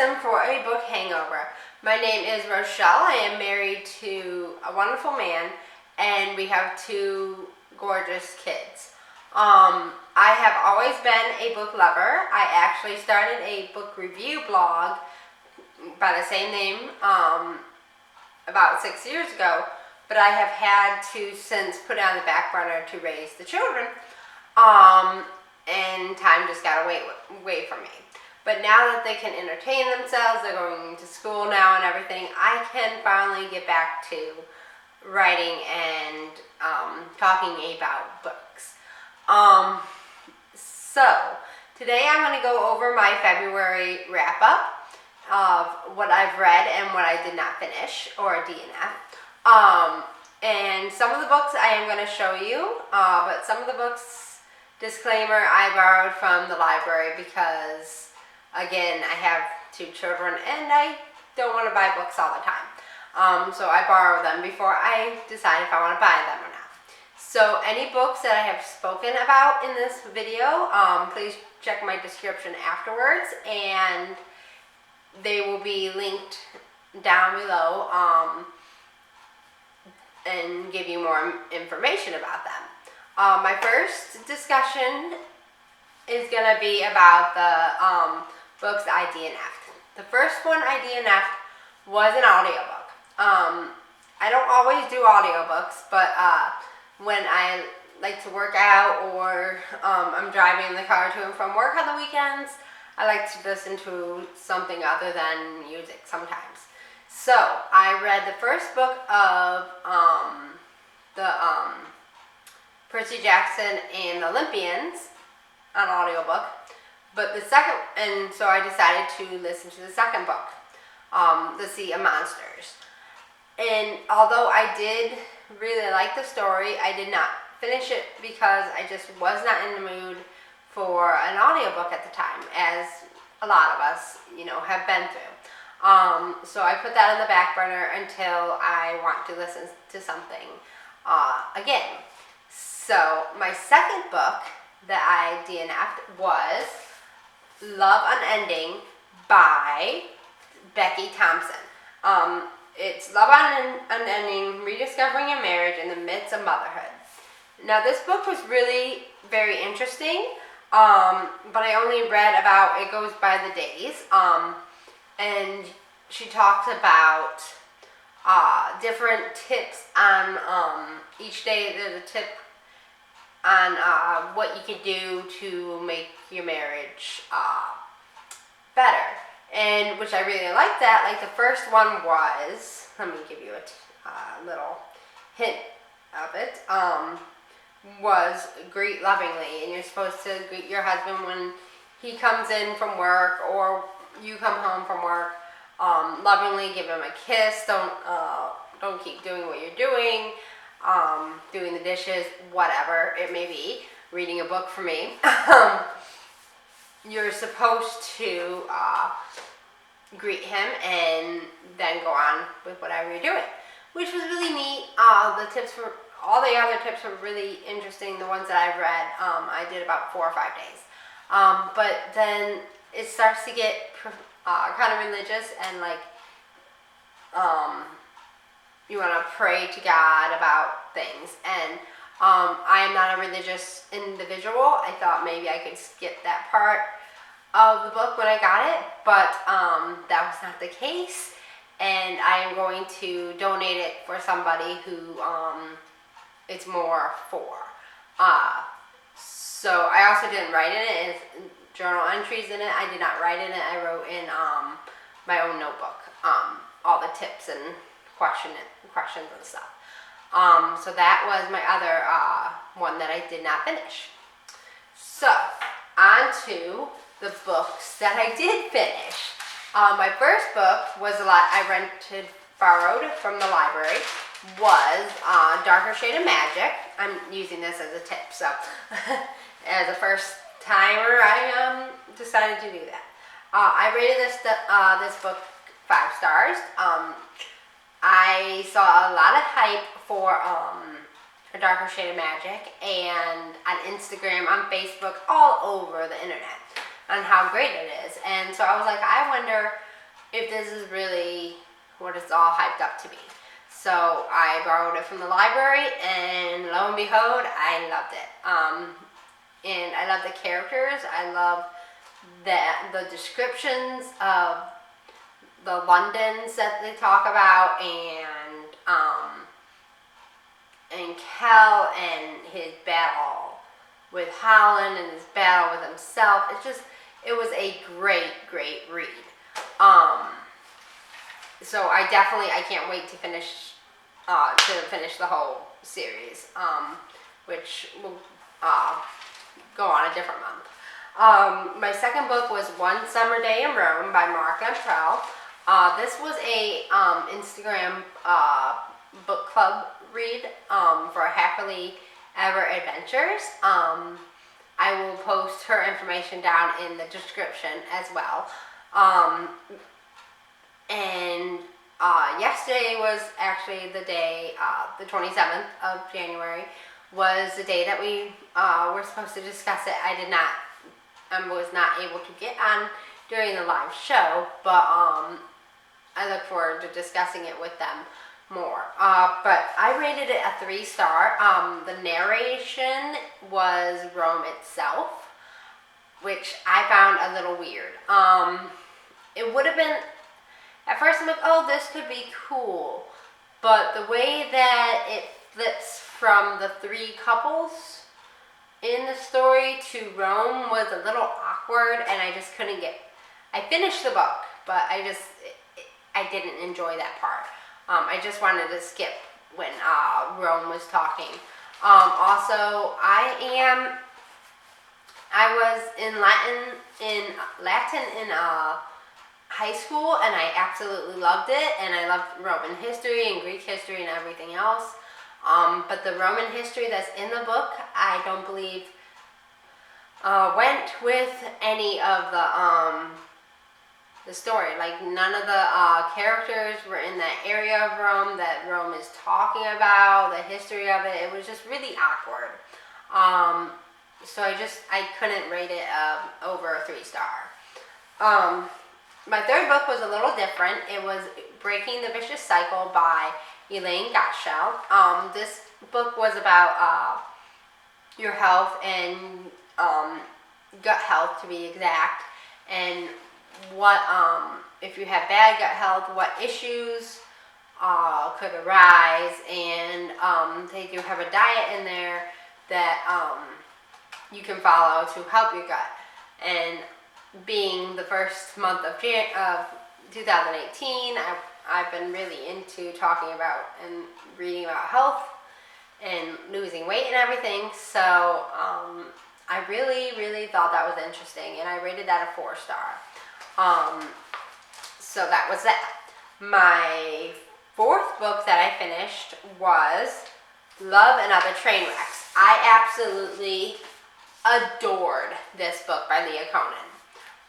listen for a book hangover. My name is Rochelle. I am married to a wonderful man, and we have two gorgeous kids. I have always been a book lover. I actually started a book review blog by the same name about 6 years ago, but I have had to since put it on the back burner to raise the children, and time just got away from me. But now that they can entertain themselves, they're going to school now and everything, I can finally get back to writing and talking about books. So today I'm going to go over my February wrap-up of what I've read and what I did not finish, or DNF. And some of the books I am going to show you, but some of the books, disclaimer, I borrowed from the library because, again, I have two children and I don't want to buy books all the time. So I borrow them before I decide if I want to buy them or not. So any books that I have spoken about in this video, please check my description afterwards, and they will be linked down below and give you more information about them. My first discussion is going to be about the books I DNF'd. The first one I DNF'd was an audiobook. I don't always do audiobooks, but when I like to work out or I'm driving in the car to and from work on the weekends, I like to listen to something other than music sometimes. So I read the first book of the Percy Jackson and the Olympians on audiobook, but the second, and so I decided to listen to the second book, The Sea of Monsters. And although I did really like the story, I did not finish it because I just was not in the mood for an audiobook at the time, as a lot of us, have been through. So I put that on the back burner until I want to listen to something again. So my second book that I DNF'd was Love Unending by Becky Thompson. It's Love Unending, Rediscovering Your Marriage in the Midst of Motherhood. Now this book was really very interesting, but I only read about, it goes by the days, and she talks about different tips on each day. There's a tip on what you can do to make your marriage better, and which I really like that. Like the first one was, let me give you a little hint of it, was greet lovingly, and you're supposed to greet your husband when he comes in from work or you come home from work, lovingly, give him a kiss, don't keep doing what you're doing, doing the dishes, whatever it may be, reading a book for me. You're supposed to greet him and then go on with whatever you're doing, which was really neat. All the other tips were really interesting. The ones that I've read, I did about 4 or 5 days. But then it starts to get kind of religious, and like you want to pray to God about things. And I am not a religious individual. I thought maybe I could skip that part of the book when I got it, but that was not the case, and I am going to donate it for somebody who it's more for. So I also didn't write in it. It's journal entries in it. I did not write in it. I wrote in my own notebook all the tips and questions and stuff. So that was my other one that I did not finish. So on to the books that I did finish. My first book was I borrowed from the library, was Darker Shade of Magic. I'm using this as a tip, so as a first timer, I decided to do that. I rated this book 5 stars. I saw a lot of hype for A Darker Shade of Magic, and on Instagram, on Facebook, all over the internet on how great it is. And so I was like, I wonder if this is really what it's all hyped up to be. So I borrowed it from the library, and lo and behold, I loved it. And I love the characters. I love the descriptions of the Londons that they talk about, and Kel and his battle with Holland and his battle with himself. It was a great read. So I can't wait to finish the whole series, which will go on a different month. My second book was One Summer Day in Rome by Mark Lamprell. This was a Instagram book club read for Happily Ever Adventures. I will post her information down in the description as well. And yesterday was actually the day, the 27th of January, was the day that we were supposed to discuss it. I was not able to get on during the live show, but I look forward to discussing it with them more. But I rated it a 3-star. The narration was Rome itself, which I found a little weird. It would have been, at first I'm like, oh, this could be cool. But the way that it flips from the 3 couples in the story to Rome was a little awkward, and I just couldn't I finished the book, but I didn't enjoy that part. I just wanted to skip when Rome was talking. Also, I was in Latin in high school, and I absolutely loved it, and I loved Roman history and Greek history and everything else. But the Roman history that's in the book, I don't believe went with any of the story. Like, none of the characters were in that area of Rome that Rome is talking about, the history of it. It was just really awkward. So I couldn't rate it over a 3-star. My third book was a little different. It was Breaking the Vicious Cycle by Elaine Gottschall. This book was about your health and gut health, to be exact, and what if you have bad gut health, what issues could arise, and they do have a diet in there that you can follow to help your gut. And being the first month of 2018, I've been really into talking about and reading about health and losing weight and everything, so I really thought that was interesting, and I rated that a 4-star. So that was that. My 4th book that I finished was Love and Other Trainwrecks. I absolutely adored this book by Leah Conan.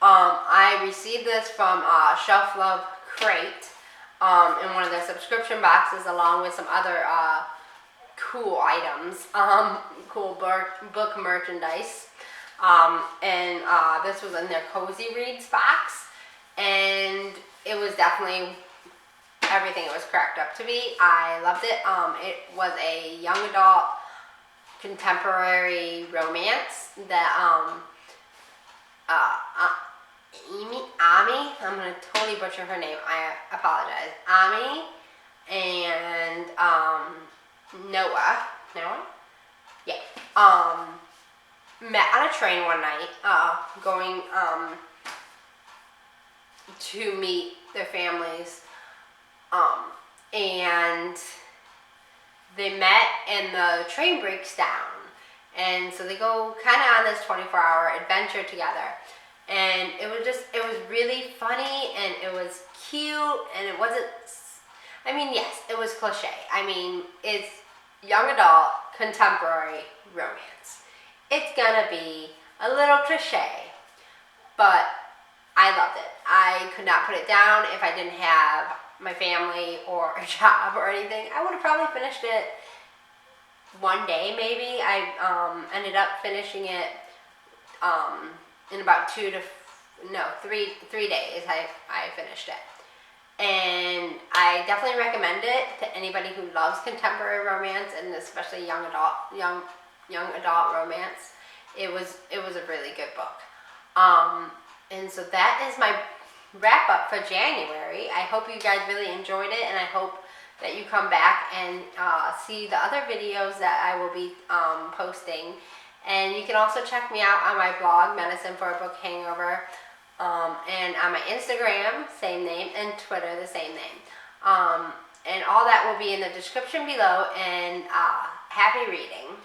I received this from Shelf Love Crate in one of their subscription boxes, along with some other cool items, cool book merchandise. And this was in their Cozy Reads box, and it was definitely everything it was cracked up to be. I loved it. It was a young adult contemporary romance that Ami, I'm going to totally butcher her name, I apologize, Ami and Noah, yeah, met on a train one night, going to meet their families, and they met and the train breaks down, and so they go kind of on this 24-hour adventure together. And it was really funny, and it was cute, and it wasn't, I mean, yes, it was cliche. I mean, it's young adult, contemporary romance. It's gonna be a little cliche, but I loved it. I could not put it down. If I didn't have my family or a job or anything, I would have probably finished it one day, maybe. I ended up finishing it in about no, three days I finished it. And I definitely recommend it to anybody who loves contemporary romance, and especially young adult romance. It was a really good book. And so that is my wrap up for January. I hope you guys really enjoyed it, and I hope that you come back and see the other videos that I will be posting. And you can also check me out on my blog, Medicine for a Book Hangover, and on my Instagram, same name, and Twitter, the same name. And all that will be in the description below, and happy reading.